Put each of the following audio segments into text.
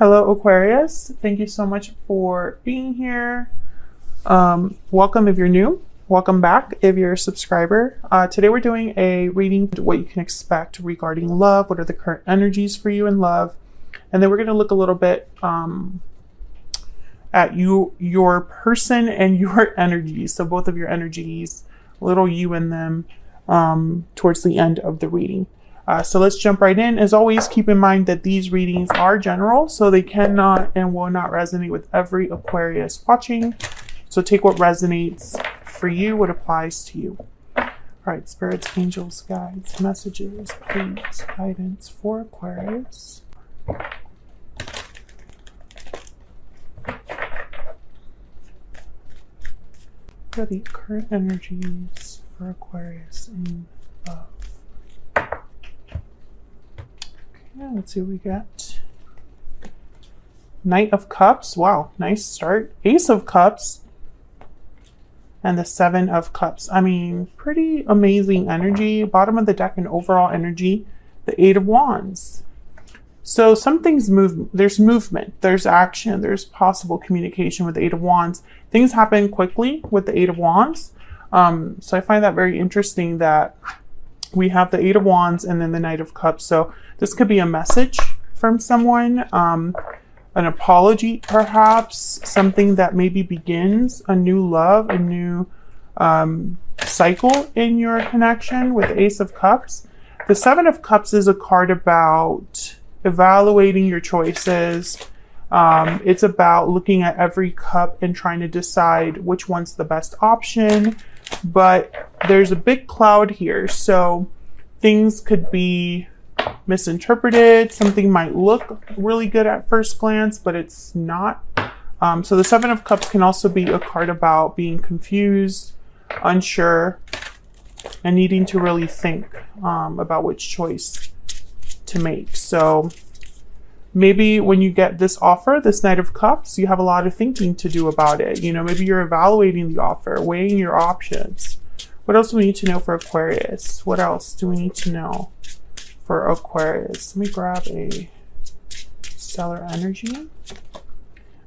Hello, Aquarius. Thank you so much for being here. Welcome if you're new. Welcome back if you're a subscriber. Today we're doing a reading, what you can expect regarding love. What are the current energies for you in love? And then we're going to look a little bit at your person and your energies. So both of your energies, a little you in them towards the end of the reading. So let's jump right in. As always, keep in mind that these readings are general, so they cannot and will not resonate with every Aquarius watching. So take what resonates for you, what applies to you. All right, spirits, angels, guides, messages, please, guidance for Aquarius. What are the current energies for Aquarius in love? Okay, let's see what we got. Knight of Cups. Wow, nice start. Ace of Cups. And the Seven of Cups. I mean, pretty amazing energy. Bottom of the deck and overall energy. The Eight of Wands. So some things move. There's movement. There's action. There's possible communication with the Eight of Wands. Things happen quickly with the Eight of Wands. So I find that very interesting that we have the Eight of Wands and then the Knight of Cups. So this could be a message from someone. An apology, perhaps, something that maybe begins a new love, a new cycle in your connection with Ace of Cups. The Seven of Cups is a card about evaluating your choices. It's about looking at every cup and trying to decide which one's the best option. But there's a big cloud here, so things could be misinterpreted. Something might look really good at first glance, but it's not. So the Seven of Cups can also be a card about being confused, unsure, and needing to really think about which choice to make. So maybe when you get this offer, this Knight of Cups, you have a lot of thinking to do about it. You know, maybe you're evaluating the offer, weighing your options. What else do we need to know for Aquarius? What else do we need to know for Aquarius? Let me grab a stellar energy.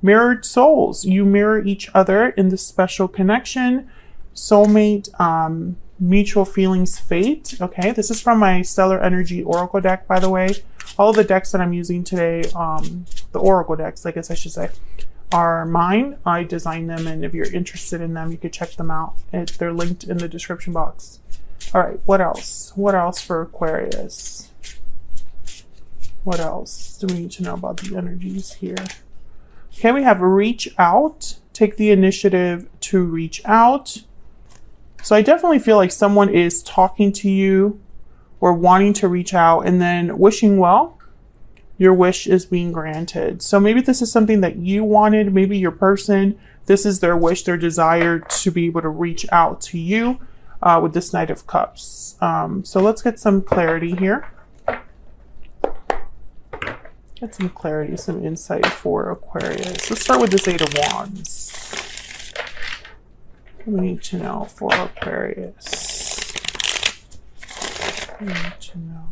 Mirrored souls. You mirror each other in this special connection. Soulmate, mutual feelings, fate. Okay, this is from my stellar energy oracle deck, by the way. All of the decks that I'm using today, the oracle decks, I guess I should say, are mine. I designed them, and if you're interested in them, you could check them out. They're linked in the description box. All right, what else? What else for Aquarius? What else do we need to know about the energies here? Okay, we have reach out. Take the initiative to reach out. So I definitely feel like someone is talking to you or wanting to reach out and then wishing well. Your wish is being granted. So maybe this is something that you wanted. Maybe your person, this is their wish, their desire to be able to reach out to you with this Knight of Cups. So let's get some clarity here. Get some clarity, some insight for Aquarius. Let's start with this Eight of Wands. What do we need to know for Aquarius? What do we need to know?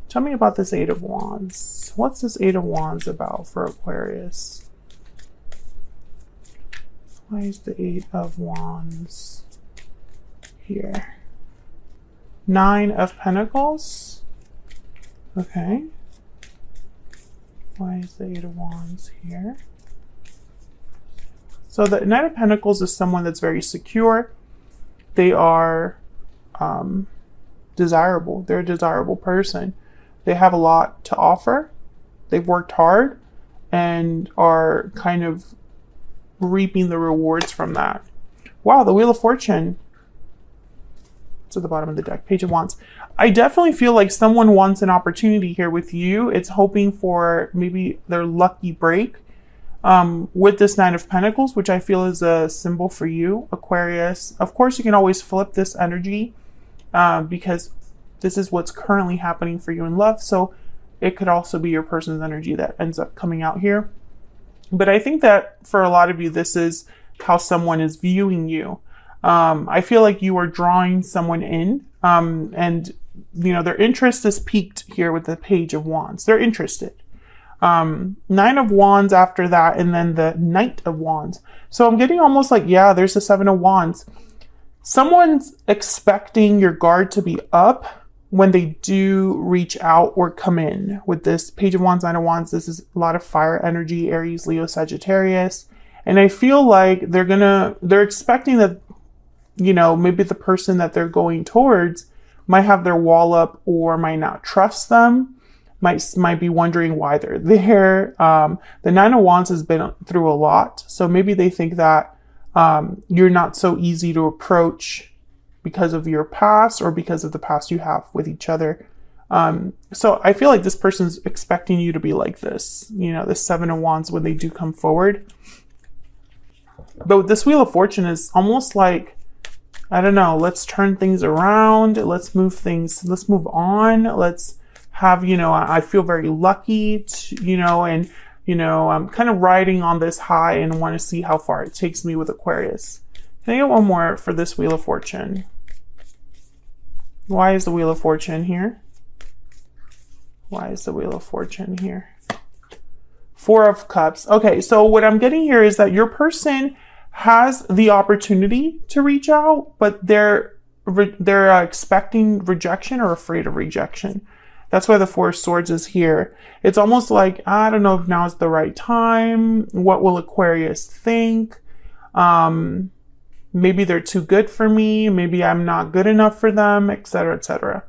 Tell me about this Eight of Wands. What's this Eight of Wands about for Aquarius? Why is the Eight of Wands here? Nine of Pentacles. Okay. Why is the Eight of Wands here? So the Knight of Pentacles is someone that's very secure. They are desirable. They're a desirable person. They have a lot to offer. They've worked hard and are kind of reaping the rewards from that. Wow, the Wheel of Fortune. It's at the bottom of the deck. Page of Wands. I definitely feel like someone wants an opportunity here with you. It's hoping for maybe their lucky break with this Nine of Pentacles, which I feel is a symbol for you, Aquarius. Of course, you can always flip this energy because this is what's currently happening for you in love. So it could also be your person's energy that ends up coming out here. But I think that for a lot of you, this is how someone is viewing you. I feel like you are drawing someone in, and you know, their interest is piqued here with the Page of Wands. They're interested. Nine of Wands after that, and then the Knight of Wands. So I'm getting almost like, yeah, there's the Seven of Wands. Someone's expecting your guard to be up when they do reach out or come in. With this Page of Wands, Nine of Wands, this is a lot of fire energy, Aries, Leo, Sagittarius. And I feel like they're expecting that, you know, maybe the person that they're going towards might have their wall up or might not trust them, might be wondering why they're there. The Nine of Wands has been through a lot. So maybe they think that you're not so easy to approach because of your past or because of the past you have with each other. So I feel like this person's expecting you to be like this, you know, the Seven of Wands when they do come forward. But with this Wheel of Fortune is almost like, I don't know, let's turn things around. Let's move on. Let's have, you know, I feel very lucky to, you know, and, you know, I'm kind of riding on this high and want to see how far it takes me with Aquarius. Can I get one more for this Wheel of Fortune? Why is the Wheel of Fortune here? Why is the Wheel of Fortune here? Four of Cups. Okay, so what I'm getting here is that your person has the opportunity to reach out, but they're expecting rejection or afraid of rejection. That's why the Four of Swords is here. It's almost like, I don't know if now is the right time. What will Aquarius think? Maybe they're too good for me. Maybe I'm not good enough for them, etc., etc.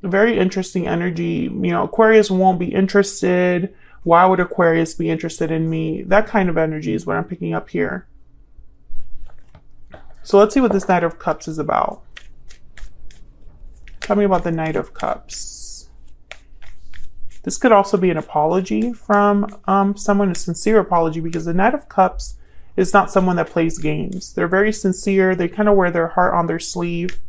Very interesting energy. You know, Aquarius won't be interested. Why would Aquarius be interested in me? That kind of energy is what I'm picking up here. So let's see what this Knight of Cups is about. Tell me about the Knight of Cups. This could also be an apology from someone, a sincere apology, because the Knight of Cups is not someone that plays games. They're very sincere. They kind of wear their heart on their sleeve.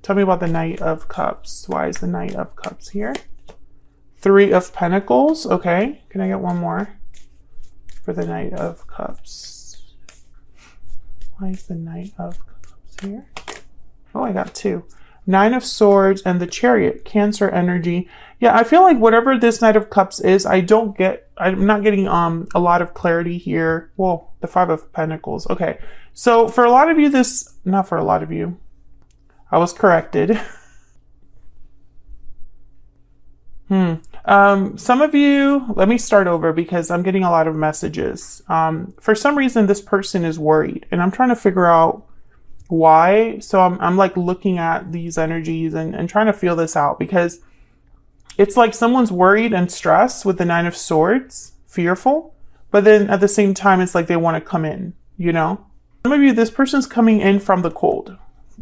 Tell me about the Knight of Cups. Why is the Knight of Cups here? Three of Pentacles. Okay. Can I get one more for the Knight of Cups? Why is the Knight of Cups here? Oh, I got two. Nine of Swords and the Chariot. Cancer energy. Yeah, I feel like whatever this Knight of Cups is, I'm not getting a lot of clarity here. Well, the Five of Pentacles. Okay. So for a lot of you, not for a lot of you. I was corrected. Some of you, let me start over because I'm getting a lot of messages. For some reason, this person is worried and I'm trying to figure out why. So I'm like looking at these energies and trying to feel this out, because it's like someone's worried and stressed with the Nine of Swords, fearful, but then at the same time, it's like they want to come in, you know? Some of you, this person's coming in from the cold,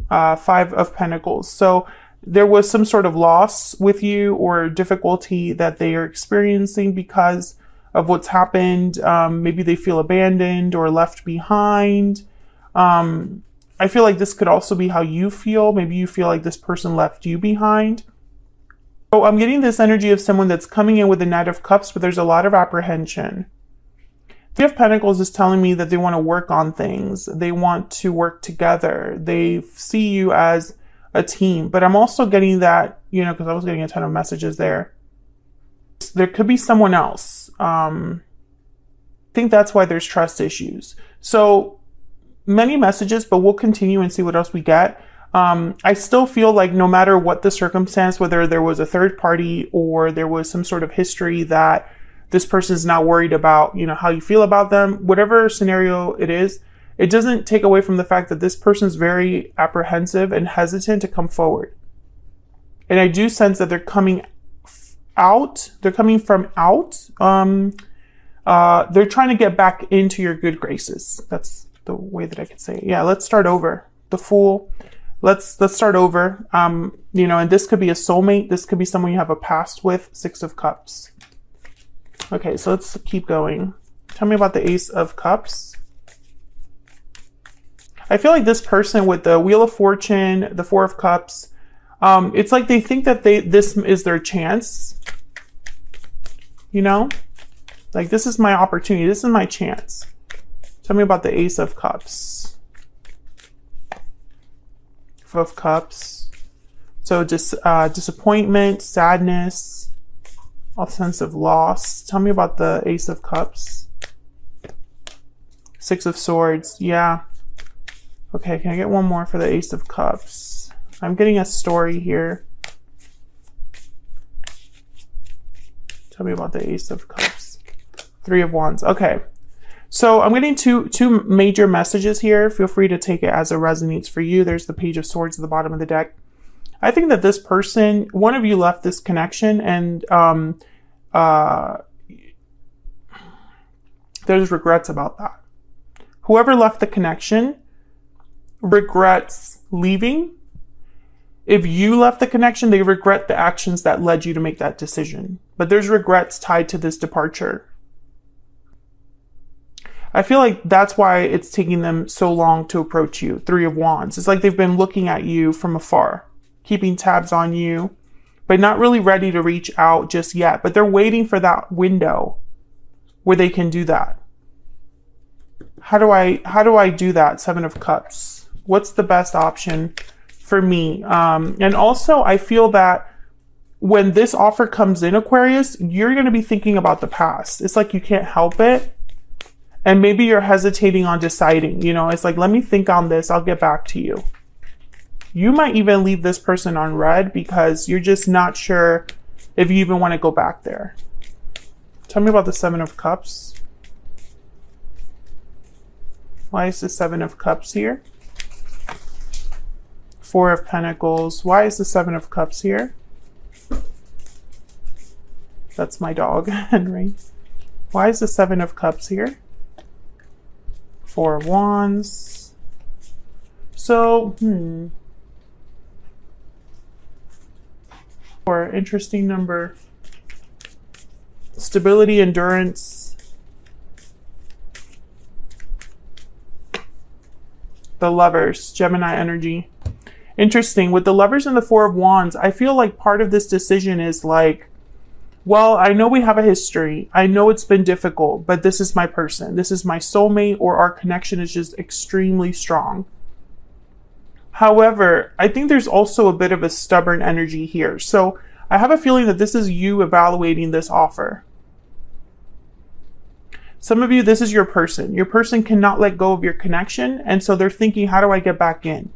Five of Pentacles. So there was some sort of loss with you or difficulty that they are experiencing because of what's happened. Maybe they feel abandoned or left behind. I feel like this could also be how you feel. Maybe you feel like this person left you behind. So I'm getting this energy of someone that's coming in with the Knight of Cups, but there's a lot of apprehension. Three of Pentacles is telling me that they want to work on things. They want to work together. They see you as a team, but I'm also getting that, you know, because I was getting a ton of messages there. There could be someone else. I think that's why there's trust issues. So many messages, but we'll continue and see what else we get. I still feel like no matter what the circumstance, whether there was a third party or there was some sort of history that this person is not worried about, you know, how you feel about them, whatever scenario it is, it doesn't take away from the fact that this person is very apprehensive and hesitant to come forward. And I do sense that they're coming out. They're coming from out. They're trying to get back into your good graces. That's the way that I could say it. Yeah, let's start over. The Fool. Let's start over. You know, and this could be a soulmate. This could be someone you have a past with. Six of Cups. Okay, so let's keep going. Tell me about the Ace of Cups. I feel like this person with the Wheel of Fortune, the Four of Cups, it's like they think that this is their chance. You know? Like, this is my opportunity. This is my chance. Tell me about the Ace of Cups. Four of Cups. So disappointment, sadness, a sense of loss. Tell me about the Ace of Cups. Six of Swords. Yeah. Okay, can I get one more for the Ace of Cups? I'm getting a story here. Tell me about the Ace of Cups. Three of Wands. Okay. So I'm getting two major messages here. Feel free to take it as it resonates for you. There's the Page of Swords at the bottom of the deck. I think that this person, one of you left this connection, and there's regrets about that. Whoever left the connection regrets leaving. If you left the connection, they regret the actions that led you to make that decision. But there's regrets tied to this departure. I feel like that's why it's taking them so long to approach you. Three of Wands. It's like they've been looking at you from afar, keeping tabs on you, but not really ready to reach out just yet. But they're waiting for that window where they can do that. How do I do that? Seven of Cups. What's the best option for me? And also, I feel that when this offer comes in, Aquarius, you're going to be thinking about the past. It's like you can't help it. And maybe you're hesitating on deciding, you know, it's like, let me think on this. I'll get back to you. You might even leave this person on red because you're just not sure if you even want to go back there. Tell me about the Seven of Cups. Why is the Seven of Cups here? Four of Pentacles. Why is the Seven of Cups here? That's my dog, Henry. Why is the Seven of Cups here? Four of Wands. So, Four, interesting number. Stability, endurance. The Lovers, Gemini energy. Interesting. With the Lovers and the Four of Wands, I feel like part of this decision is like, well, I know we have a history. I know it's been difficult, but this is my person. This is my soulmate, or our connection is just extremely strong. However, I think there's also a bit of a stubborn energy here. So I have a feeling that this is you evaluating this offer. Some of you, this is your person. Your person cannot let go of your connection. And so they're thinking, how do I get back in?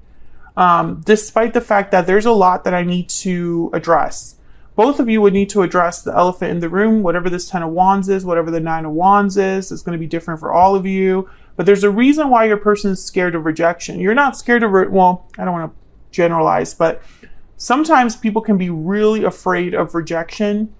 Despite the fact that there's a lot that I need to address. Both of you would need to address the elephant in the room, whatever this Ten of Wands is, whatever the Nine of Wands is. It's going to be different for all of you. But there's a reason why your person is scared of rejection. You're not scared of, well, I don't want to generalize, but sometimes people can be really afraid of rejection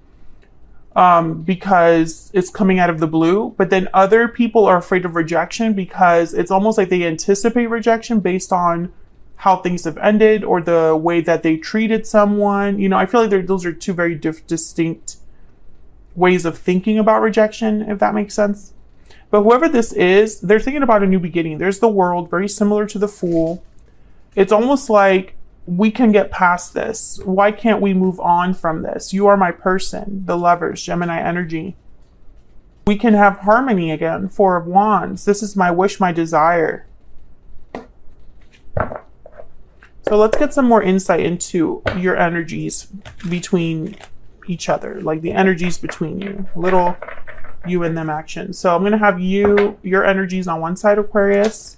because it's coming out of the blue. But then other people are afraid of rejection because it's almost like they anticipate rejection based on how things have ended or the way that they treated someone. You know, I feel like those are two very distinct ways of thinking about rejection, if that makes sense. But whoever this is, they're thinking about a new beginning. There's the World, very similar to the Fool. It's almost like we can get past this. Why can't we move on from this? You are my person. The Lovers, Gemini energy. We can have harmony again. Four of Wands. This is my wish, my desire. So let's get some more insight into your energies between each other, like the energies between you, little you and them action. So I'm going to have your energies on one side, Aquarius,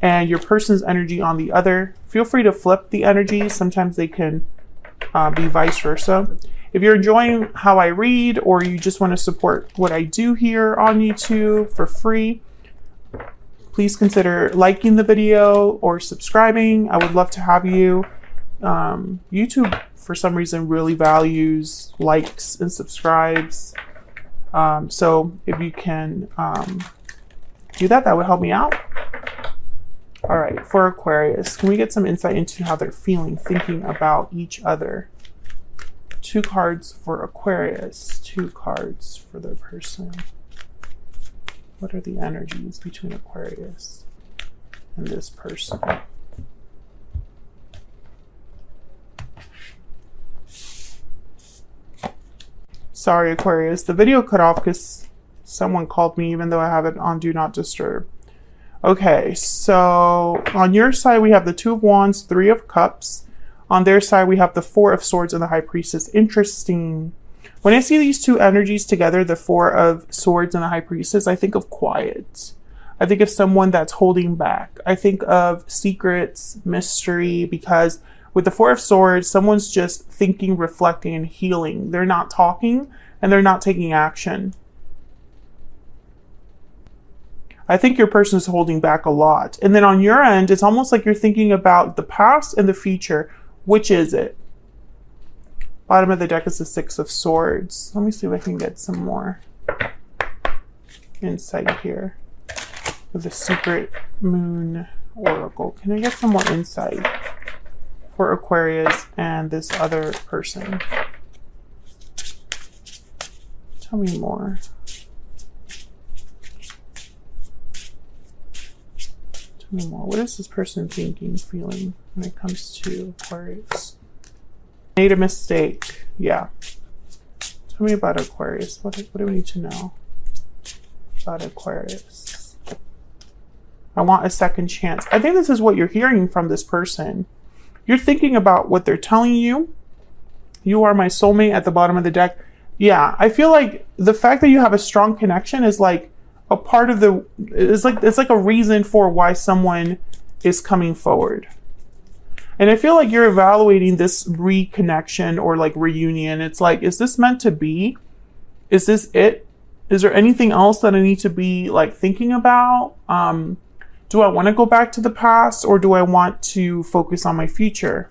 and your person's energy on the other. Feel free to flip the energies. Sometimes they can be vice versa. If you're enjoying how I read, or you just want to support what I do here on YouTube for free, please consider liking the video or subscribing. I would love to have you. YouTube, for some reason, really values likes and subscribes. So if you can do that, that would help me out. All right, for Aquarius, can we get some insight into how they're feeling, thinking about each other? Two cards for Aquarius, two cards for their person. What are the energies between Aquarius and this person? Sorry, Aquarius. The video cut off because someone called me, even though I have it on Do Not Disturb. Okay, so on your side, we have the Two of Wands, Three of Cups. On their side, we have the Four of Swords and the High Priestess. Interesting. When I see these two energies together, the Four of Swords and the High Priestess, I think of quiet. I think of someone that's holding back. I think of secrets, mystery, because with the Four of Swords, someone's just thinking, reflecting, and healing. They're not talking and they're not taking action. I think your person is holding back a lot. And then on your end, it's almost like you're thinking about the past and the future. Which is it? Bottom of the deck is the Six of Swords. Let me see if I can get some more insight here with the Secret Moon Oracle. Can I get some more insight for Aquarius and this other person? Tell me more. Tell me more. What is this person thinking, feeling when it comes to Aquarius? Made a mistake. Yeah. Tell me about Aquarius. What do we need to know about Aquarius? I want a second chance. I think this is what you're hearing from this person. You're thinking about what they're telling you. You are my soulmate at the bottom of the deck. Yeah, I feel like the fact that you have a strong connection is like a part of the, it's like a reason for why someone is coming forward. And I feel like you're evaluating this reconnection or like reunion. It's like, is this meant to be? Is this it? Is there anything else that I need to be like thinking about? Do I want to go back to the past or do I want to focus on my future?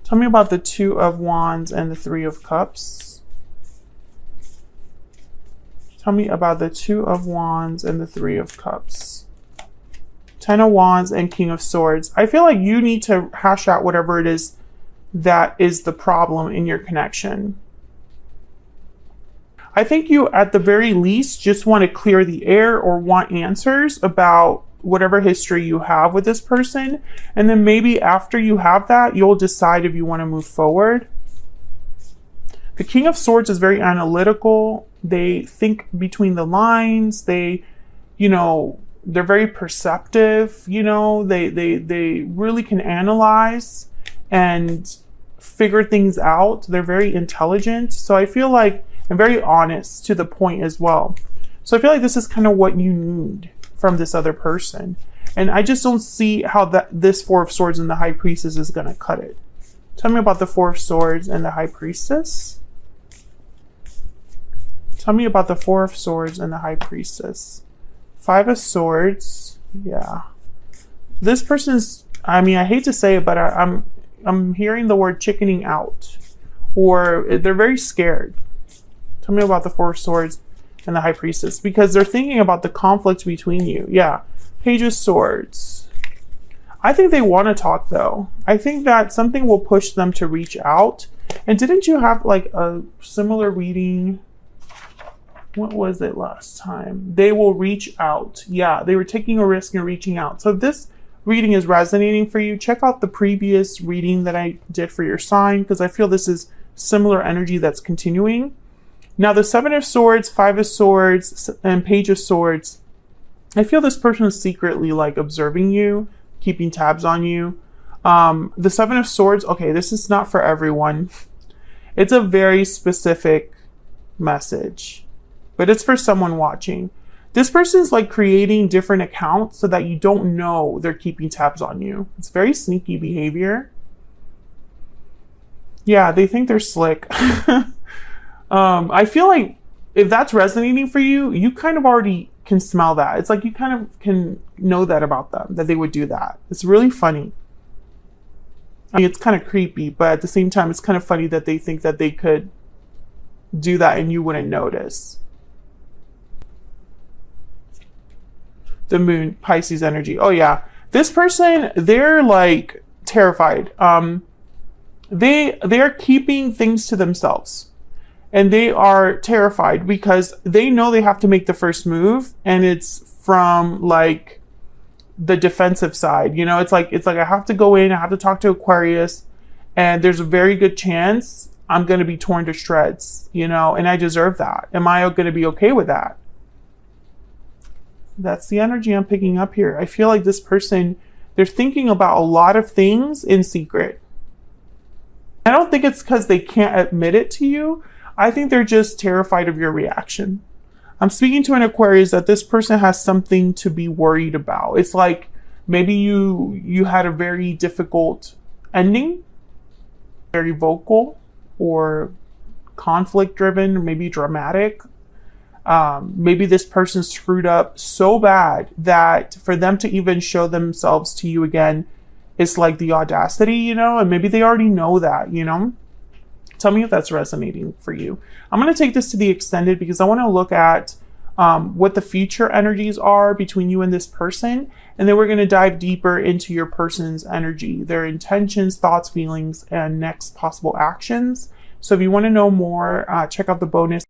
Tell me about the Two of Wands and the Three of Cups. Tell me about the Two of Wands and the Three of Cups. Ten of Wands and King of Swords. I feel like you need to hash out whatever it is that is the problem in your connection. I think you, at the very least, just want to clear the air or want answers about whatever history you have with this person. And then maybe after you have that, you'll decide if you want to move forward. The King of Swords is very analytical. They think between the lines. They, you know, they're very perceptive. You know, they really can analyze and figure things out. They're very intelligent. So I feel like, and very honest to the point as well. So I feel like this is kind of what you need from this other person. And I just don't see how this Four of Swords and the High Priestess is going to cut it. Tell me about the Four of Swords and the High Priestess. Tell me about the Four of Swords and the High Priestess. Five of Swords. Yeah. This person's, I mean, I hate to say it, but I'm hearing the word chickening out. Or they're very scared. Tell me about the Four of Swords and the High Priestess, because they're thinking about the conflict between you. Yeah. Page of Swords. I think they want to talk though. I think that something will push them to reach out. And didn't you have like a similar reading? What was it last time? They will reach out. Yeah, they were taking a risk and reaching out. So if this reading is resonating for you, check out the previous reading that I did for your sign, because I feel this is similar energy that's continuing. Now, the Seven of Swords, Five of Swords, and Page of Swords, I feel this person is secretly like observing you, keeping tabs on you. The Seven of Swords, okay, this is not for everyone. It's a very specific message, but it's for someone watching. This person is like creating different accounts so that you don't know they're keeping tabs on you. It's very sneaky behavior. Yeah, they think they're slick. I feel like if that's resonating for you, you kind of already can smell that. It's like you kind of can know that about them, that they would do that. It's really funny. I mean, it's kind of creepy, but at the same time, it's kind of funny that they think that they could do that and you wouldn't notice. The Moon, Pisces energy. Oh yeah. This person, they're like terrified. They are keeping things to themselves. And they are terrified because they know they have to make the first move, and it's from like the defensive side. You know, it's like I have to go in, I have to talk to Aquarius, and there's a very good chance I'm going to be torn to shreds, you know, and I deserve that. Am I going to be okay with that? That's the energy I'm picking up here. I feel like this person, They're thinking about a lot of things in secret. I don't think it's because they can't admit it to you. I think they're just terrified of your reaction. I'm speaking to an Aquarius that this person has something to be worried about. It's like maybe you had a very difficult ending, very vocal or conflict driven, or maybe dramatic. Maybe this person screwed up so bad that for them to even show themselves to you again, it's like the audacity, you know, and maybe they already know that, you know. Tell me if that's resonating for you. I'm going to take this to the extended because I want to look at what the future energies are between you and this person. And then we're going to dive deeper into your person's energy, their intentions, thoughts, feelings, and next possible actions. So if you want to know more, check out the bonus.